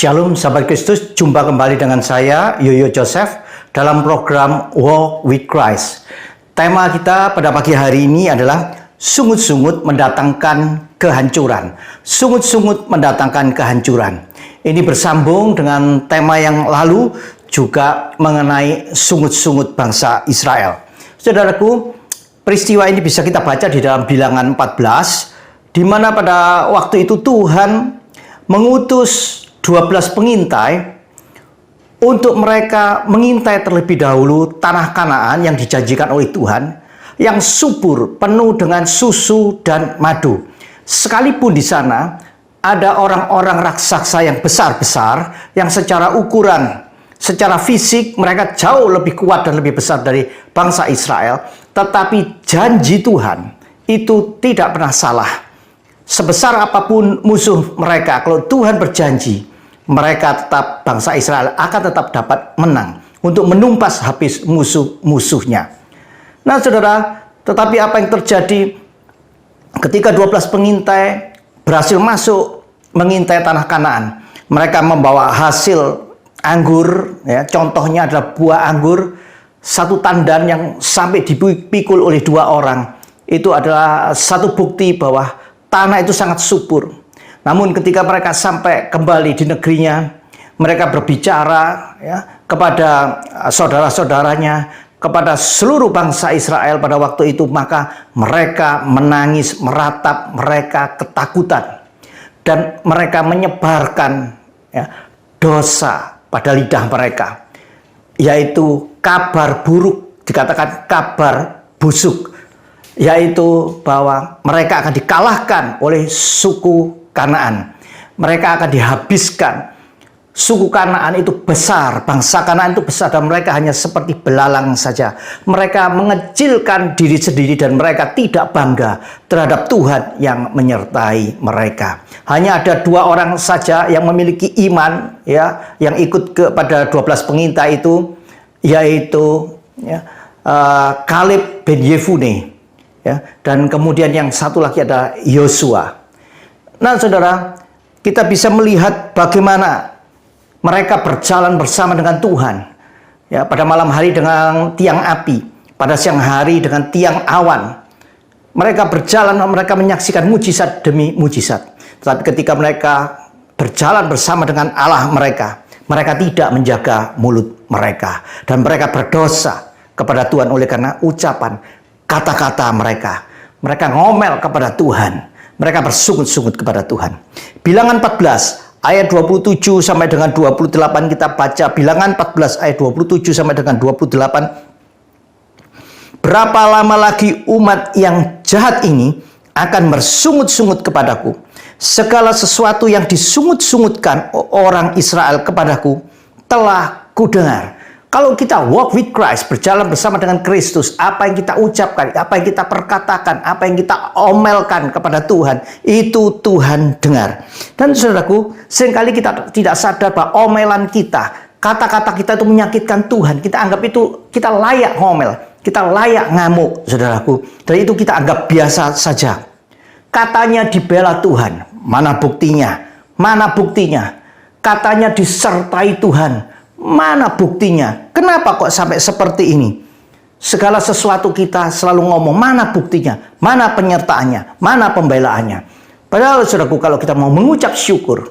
Shalom sahabat Kristus, jumpa kembali dengan saya Yoyo Joseph dalam program Walk with Christ. Tema kita pada pagi hari ini adalah sungut-sungut mendatangkan kehancuran. Sungut-sungut mendatangkan kehancuran. Ini bersambung dengan tema yang lalu juga mengenai sungut-sungut bangsa Israel. Saudaraku, peristiwa ini bisa kita baca di dalam Bilangan 14, di mana pada waktu itu Tuhan mengutus 12 pengintai untuk mereka mengintai terlebih dahulu tanah Kanaan yang dijanjikan oleh Tuhan, yang subur, penuh dengan susu dan madu. Sekalipun di sana ada orang-orang raksasa yang besar-besar, yang secara ukuran, secara fisik mereka jauh lebih kuat dan lebih besar dari bangsa Israel, tetapi janji Tuhan itu tidak pernah salah. Sebesar apapun musuh mereka, kalau Tuhan berjanji, mereka tetap, bangsa Israel akan tetap dapat menang untuk menumpas habis musuh-musuhnya. Nah saudara, tetapi apa yang terjadi ketika 12 pengintai berhasil masuk mengintai tanah Kanaan? Mereka membawa hasil anggur, ya, contohnya adalah buah anggur, satu tandan yang sampai dipikul oleh 2 orang. Itu adalah satu bukti bahwa tanah itu sangat subur. Namun ketika mereka sampai kembali di negerinya, mereka berbicara ya, kepada saudara-saudaranya, kepada seluruh bangsa Israel pada waktu itu, maka mereka menangis, meratap, mereka ketakutan. Dan mereka menyebarkan ya, dosa pada lidah mereka, yaitu kabar buruk, dikatakan kabar busuk, yaitu bahwa mereka akan dikalahkan oleh suku Kanaan. Mereka akan dihabiskan. Suku Kanaan itu besar, bangsa Kanaan itu besar, dan mereka hanya seperti belalang saja. Mereka mengecilkan diri sendiri dan mereka tidak bangga terhadap Tuhan yang menyertai mereka. Hanya ada 2 orang saja yang memiliki iman, ya, yang ikut kepada 12 pengintai itu, yaitu ya, Kaleb bin Yefune, ya, dan kemudian yang satu lagi ada Yosua. Nah saudara, kita bisa melihat bagaimana mereka berjalan bersama dengan Tuhan. Ya, pada malam hari dengan tiang api, pada siang hari dengan tiang awan. Mereka berjalan, mereka menyaksikan mujizat demi mujizat. Tetapi ketika mereka berjalan bersama dengan Allah mereka, mereka tidak menjaga mulut mereka. Dan mereka berdosa kepada Tuhan oleh karena ucapan, kata-kata mereka. Mereka ngomel kepada Tuhan. Mereka bersungut-sungut kepada Tuhan. Bilangan 14 ayat 27 sampai dengan 28 kita baca. Bilangan 14 ayat 27 sampai dengan 28. Berapa lama lagi umat yang jahat ini akan bersungut-sungut kepadaku? Segala sesuatu yang disungut-sungutkan orang Israel kepadaku telah kudengar. Kalau kita walk with Christ, berjalan bersama dengan Kristus, apa yang kita ucapkan, apa yang kita perkatakan, apa yang kita omelkan kepada Tuhan, itu Tuhan dengar. Dan saudaraku, seringkali kita tidak sadar bahwa omelan kita, kata-kata kita itu menyakitkan Tuhan. Kita anggap itu, kita layak ngomel, kita layak ngamuk, saudaraku. Dan itu kita anggap biasa saja. Katanya dibela Tuhan, mana buktinya? Mana buktinya? Katanya disertai Tuhan, mana buktinya? Kenapa kok sampai seperti ini? Segala sesuatu kita selalu ngomong, mana buktinya? Mana penyertaannya? Mana pembelaannya? Padahal saudaraku, kalau kita mau mengucap syukur,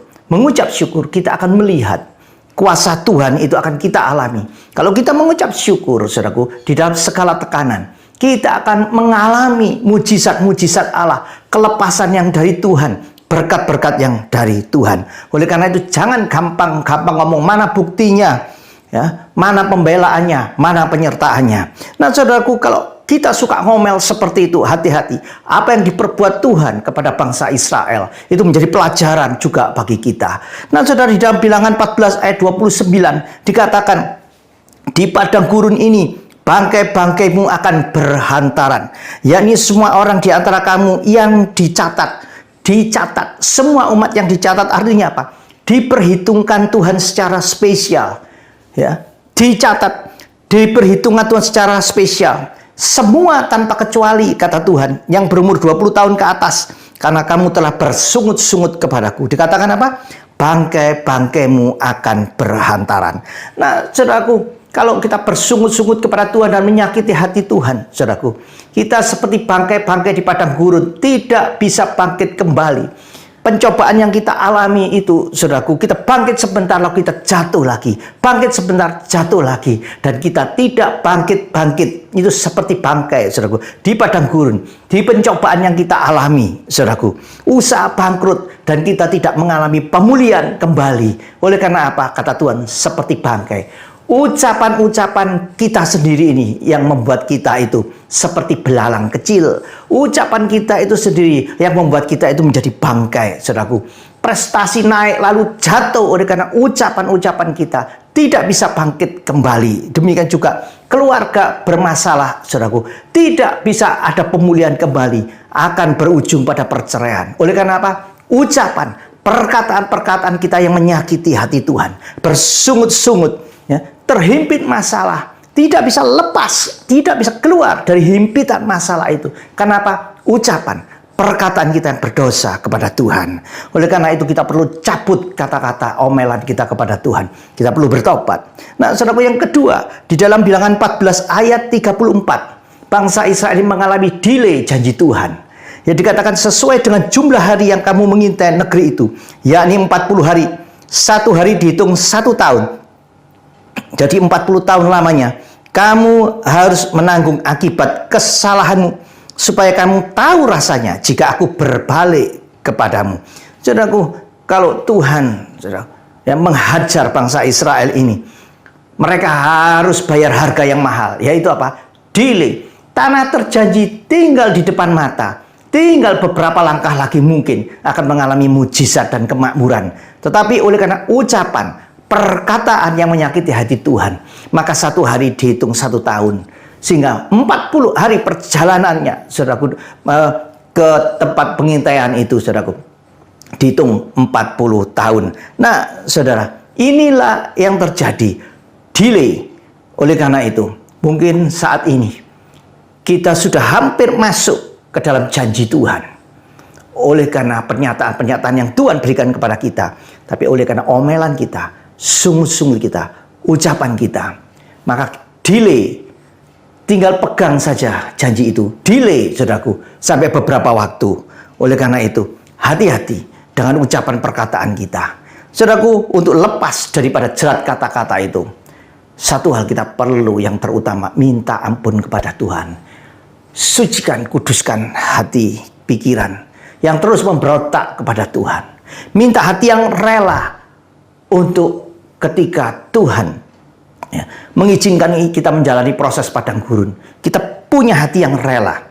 kita akan melihat kuasa Tuhan itu akan kita alami. Kalau kita mengucap syukur, saudaraku, di dalam segala tekanan, kita akan mengalami mujizat-mujizat Allah, kelepasan yang dari Tuhan, berkat-berkat yang dari Tuhan. Oleh karena itu jangan gampang-gampang ngomong mana buktinya, ya, mana pembelaannya, mana penyertaannya. Nah saudaraku, kalau kita suka ngomel seperti itu, hati-hati. Apa yang diperbuat Tuhan kepada bangsa Israel itu menjadi pelajaran juga bagi kita. Nah saudara, di dalam Bilangan 14 ayat 29 dikatakan, di padang gurun ini bangkai-bangkaimu akan berhantaran, yakni semua orang di antara kamu yang dicatat, semua umat yang dicatat. Artinya apa? Diperhitungkan Tuhan secara spesial, ya, dicatat, diperhitungkan Tuhan secara spesial. Semua tanpa kecuali, kata Tuhan, yang berumur 20 tahun ke atas, karena kamu telah bersungut-sungut kepadaku. Dikatakan apa? bangkai-bangkaimu akan berhantaran. Nah, saudaraku, kalau kita bersungut-sungut kepada Tuhan dan menyakiti hati Tuhan, saudaraku, kita seperti bangkai-bangkai di padang gurun, tidak bisa bangkit kembali. Pencobaan yang kita alami itu, saudaraku, kita bangkit sebentar lalu kita jatuh lagi, bangkit sebentar jatuh lagi, dan kita tidak bangkit-bangkit. Itu seperti bangkai, saudaraku, di padang gurun, di pencobaan yang kita alami, saudaraku. Usaha bangkrut dan kita tidak mengalami pemulihan kembali. Oleh karena apa? Kata Tuhan, seperti bangkai. Ucapan-ucapan kita sendiri ini yang membuat kita itu seperti belalang kecil. Ucapan kita itu sendiri yang membuat kita itu menjadi bangkai, saudaraku. Prestasi naik lalu jatuh oleh karena ucapan-ucapan kita tidak bisa bangkit kembali. Demikian juga keluarga bermasalah, saudaraku. Tidak bisa ada pemulihan kembali, akan berujung pada perceraian. Oleh karena apa? Ucapan, perkataan-perkataan kita yang menyakiti hati Tuhan, bersungut-sungut, ya, terhimpit masalah, tidak bisa lepas, tidak bisa keluar dari himpitan masalah itu. Kenapa? Ucapan, perkataan kita yang berdosa kepada Tuhan. Oleh karena itu kita perlu cabut kata-kata omelan kita kepada Tuhan. Kita perlu bertobat. Nah, saudara, yang kedua, di dalam Bilangan 14 ayat 34, bangsa Israel ini mengalami delay janji Tuhan. Ya, dikatakan sesuai dengan jumlah hari yang kamu mengintai negeri itu, yakni 40 hari. Satu hari dihitung 1 tahun. Jadi 40 tahun lamanya kamu harus menanggung akibat kesalahanmu, supaya kamu tahu rasanya jika aku berbalik kepadamu. Saudaraku, kalau Tuhan, saudara, yang menghajar bangsa Israel ini, mereka harus bayar harga yang mahal, yaitu apa? Delay. Tanah terjanji tinggal di depan mata, tinggal beberapa langkah lagi mungkin akan mengalami mujizat dan kemakmuran. Tetapi oleh karena ucapan, perkataan yang menyakiti hati Tuhan, maka 1 hari dihitung 1 tahun. Sehingga 40 hari perjalanannya, saudaraku, ke tempat pengintaian itu, saudaraku, dihitung 40 tahun. Nah, saudara, inilah yang terjadi, delay. Oleh karena itu, mungkin saat ini kita sudah hampir masuk ke dalam janji Tuhan. Oleh karena pernyataan-pernyataan yang Tuhan berikan kepada kita, tapi oleh karena omelan kita, sungut-sungut kita, ucapan kita, maka delay. Tinggal pegang saja janji itu, delay, saudaraku, sampai beberapa waktu. Oleh karena itu, hati-hati dengan ucapan perkataan kita, saudaraku, untuk lepas daripada jerat kata-kata itu. Satu hal kita perlu yang terutama, minta ampun kepada Tuhan. Sucikan, kuduskan hati, pikiran yang terus memberontak kepada Tuhan. Minta hati yang rela untuk ketika Tuhan, ya, mengizinkan kita menjalani proses padang gurun, kita punya hati yang rela.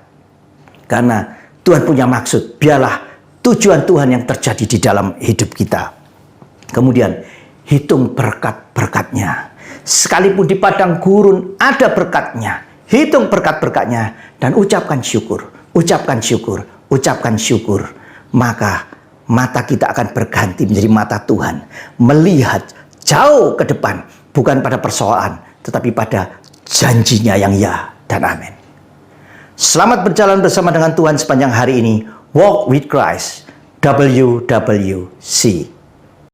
Karena Tuhan punya maksud, biarlah tujuan Tuhan yang terjadi di dalam hidup kita. Kemudian hitung berkat-berkatnya. Sekalipun di padang gurun ada berkatnya, hitung berkat-berkatnya dan ucapkan syukur, ucapkan syukur, ucapkan syukur. Maka mata kita akan berganti menjadi mata Tuhan, melihat jauh ke depan, bukan pada persoalan, tetapi pada janjinya yang ya dan amin. Selamat berjalan bersama dengan Tuhan sepanjang hari ini. Walk with Christ, WWC.